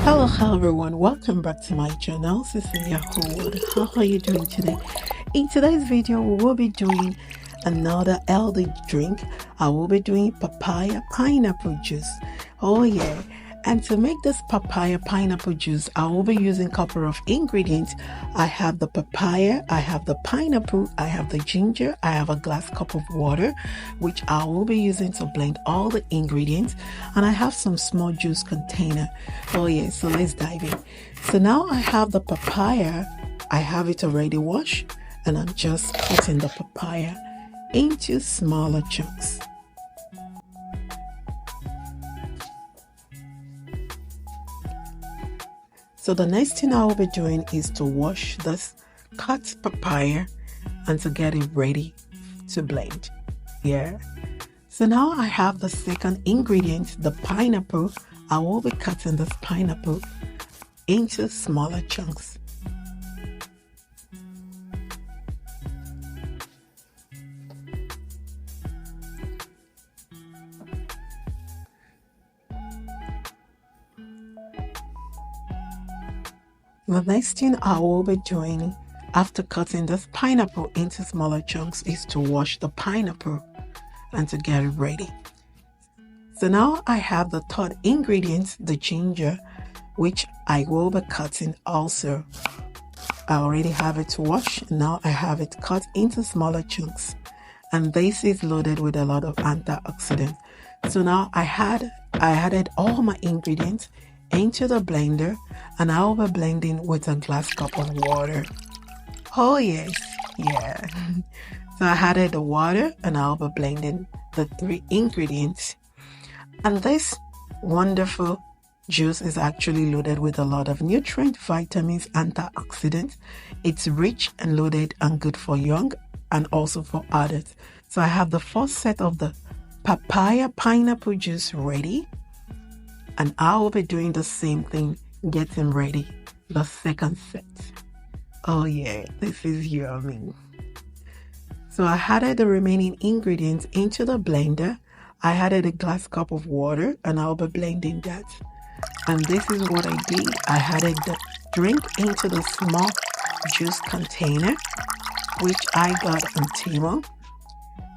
Hello everyone, welcome back to my channel. Cecilia Howard. How are you doing today? In today's video we will be doing another healthy drink. I will be doing papaya pineapple juice. Oh yeah, and to make this papaya pineapple juice I will be using a couple of ingredients. I have the papaya, I have the pineapple, I have the ginger, I have a glass cup of water which I will be using to blend all the ingredients, and I have some small juice container. Oh yeah, so let's dive in. So now I have the papaya, I have it already washed, and I'm just cutting the papaya into smaller chunks. So the next thing I will be doing is to wash this cut papaya and to get it ready to blend. Yeah. So now I have the second ingredient, the pineapple. I will be cutting this pineapple into smaller chunks. The next thing I will be doing after cutting this pineapple into smaller chunks is to wash the pineapple and to get it ready. So now I have the third ingredient, the ginger, which I will be cutting also. I already have it washed. Now I have it cut into smaller chunks, and this is loaded with a lot of antioxidants. So now I added all my ingredients into the blender, and I will be blending with a glass cup of water. Oh yes, yeah. So I added the water and I'll be blending the three ingredients. And this wonderful juice is actually loaded with a lot of nutrients, vitamins, antioxidants. It's rich and loaded and good for young and also for adults. So I have the first set of the papaya pineapple juice ready, and I will be doing the same thing, getting ready the second set. Oh yeah, this is yummy. So I added the remaining ingredients into the blender. I added a glass cup of water and I'll be blending that. And this is what I did. I added the drink into the small juice container, which I got on Timo.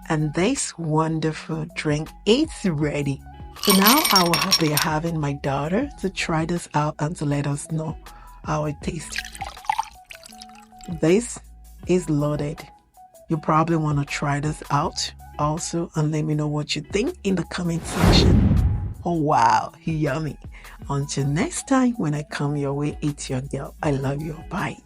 And this wonderful drink is ready. So now I will be having my daughter to try this out and to let us know how it tastes. This is loaded. You probably want to try this out also and let me know what you think in the comment section. Oh wow, yummy. Until next time when I come your way, it's your girl. I love you. Bye.